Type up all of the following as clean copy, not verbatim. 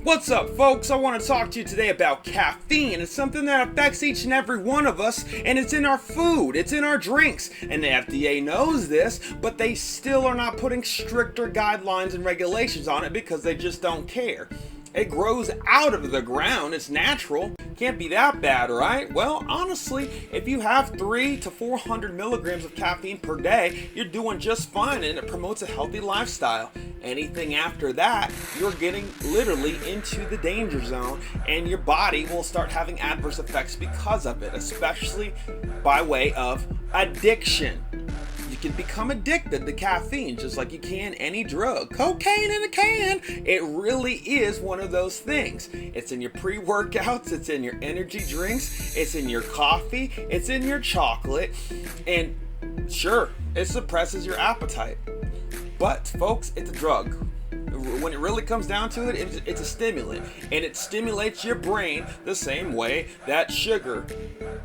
What's up, folks? I want to talk to you today about caffeine. It's something that affects each and every one of us, and it's in our food, it's in our drinks. And the FDA knows this, but they still are not putting stricter guidelines and regulations on it because they just don't care. It grows out of the ground, it's natural. Can't be that bad, right? Well, honestly, if you have 300 to 400 milligrams of caffeine per day, you're doing just fine, and it promotes a healthy lifestyle. Anything after that, you're getting literally into the danger zone, and your body will start having adverse effects because of it, especially by way of addiction. You can become addicted to caffeine just like you can any drug. Cocaine in a can. It really is one of those things. It's in your pre-workouts, it's in your energy drinks, it's in your coffee, it's in your chocolate, and sure, it suppresses your appetite. But folks, it's a drug. When it really comes down to it, it's a stimulant, and it stimulates your brain the same way that sugar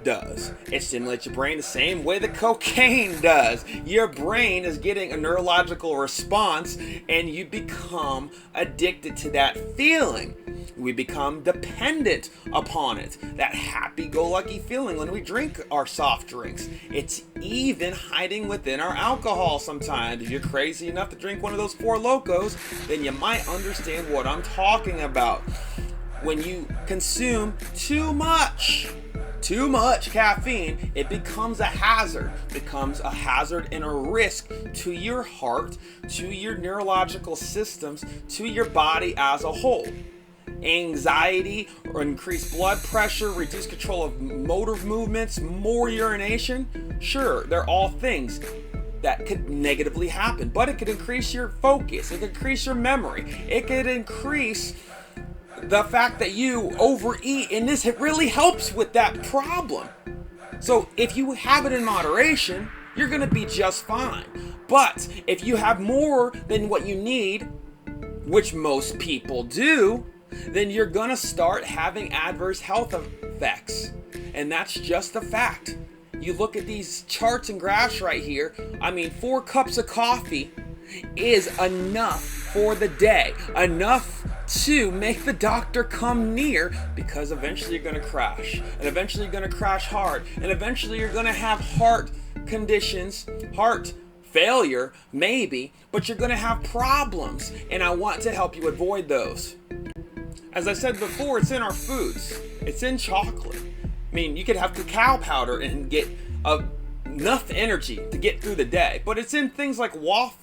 does. It stimulates your brain the same way that cocaine does. Your brain is getting a neurological response, and you become addicted to that feeling. We become dependent upon it. That happy-go-lucky feeling when we drink our soft drinks. It's even hiding within our alcohol sometimes. If you're crazy enough to drink one of those Four Locos, then you might understand what I'm talking about. When you consume too much caffeine, it becomes a hazard. And a risk to your heart, to your neurological systems, to your body as a whole. Anxiety or increased blood pressure, reduced control of motor movements, more urination. Sure, they're all things that could negatively happen, but it could increase your focus, it could increase your memory, it could increase the fact that you overeat, and this really helps with that problem. So if you have it in moderation, you're gonna be just fine. But if you have more than what you need, which most people do, then you're gonna start having adverse health effects. And that's just a fact. You look at these charts and graphs right here. 4 cups of coffee is enough for the day. Enough to make the doctor come near, because eventually you're gonna crash. And eventually you're gonna crash hard. And eventually you're gonna have heart conditions, heart failure, maybe, but you're gonna have problems. And I want to help you avoid those. As I said before, it's in our foods. It's in chocolate. You could have cacao powder and get enough energy to get through the day. But it's in things like waffles,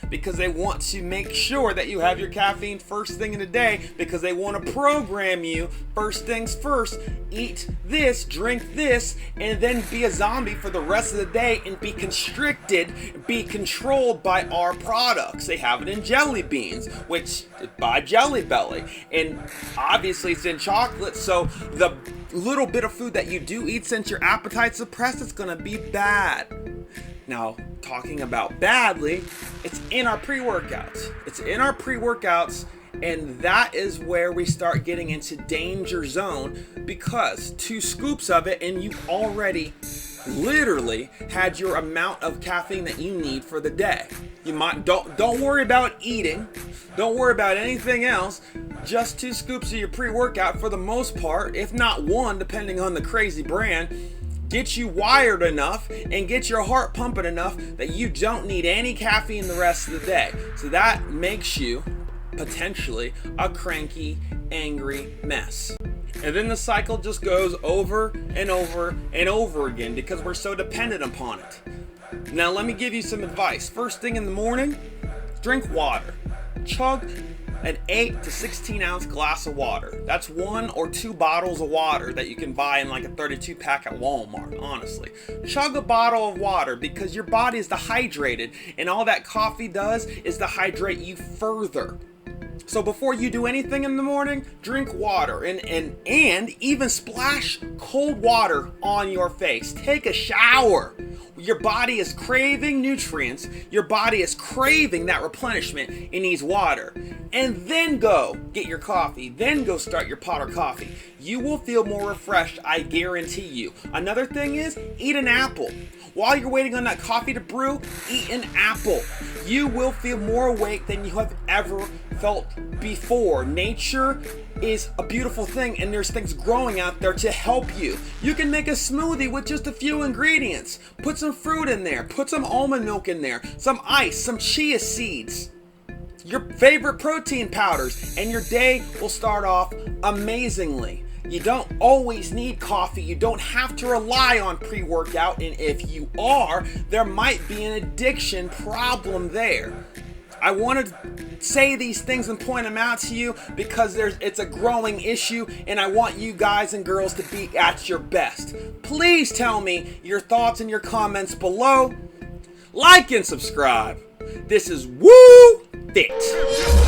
because they want to make sure that you have your caffeine first thing in the day, because they want to program you first things first. Eat this, drink this, and then be a zombie for the rest of the day and be constricted, be controlled by our products. They have it in jelly beans, which by Jelly Belly, and obviously it's in chocolate, so the little bit of food that you do eat, since your appetite's suppressed, it's gonna be bad. Now, talking about badly, it's in our pre-workouts. It's in our pre-workouts, and that is where we start getting into danger zone, because 2 scoops of it and you've already literally had your amount of caffeine that you need for the day. You might don't worry about eating, don't worry about anything else. Just 2 scoops of your pre-workout, for the most part, if not 1, depending on the crazy brand, get you wired enough and get your heart pumping enough that you don't need any caffeine the rest of the day. So that makes you potentially a cranky, angry mess. And then the cycle just goes over and over and over again, because we're so dependent upon it. Now let me give you some advice. First thing in the morning, drink water. Chug an 8 to 16 ounce glass of water. That's 1 or 2 bottles of water that you can buy in like a 32 pack at Walmart, honestly. Chug a bottle of water, because your body is dehydrated, and all that coffee does is dehydrate you further. So before you do anything in the morning, drink water, and even splash cold water on your face. Take a shower. Your body is craving nutrients. Your body is craving that replenishment. It needs water. And then go get your coffee. Then go start your pot of coffee. You will feel more refreshed, I guarantee you. Another thing is, eat an apple. While you're waiting on that coffee to brew, eat an apple. You will feel more awake than you have ever felt before. Nature is a beautiful thing, and there's things growing out there to help you. You can make a smoothie with just a few ingredients. Put some fruit in there, put some almond milk in there, some ice, some chia seeds, your favorite protein powders, and your day will start off amazingly. You don't always need coffee. You don't have to rely on pre-workout, and if you are, there might be an addiction problem there. I want to say these things and point them out to you because it's a growing issue, and I want you guys and girls to be at your best. Please tell me your thoughts and your comments below. Like and subscribe. This is Woo Fit.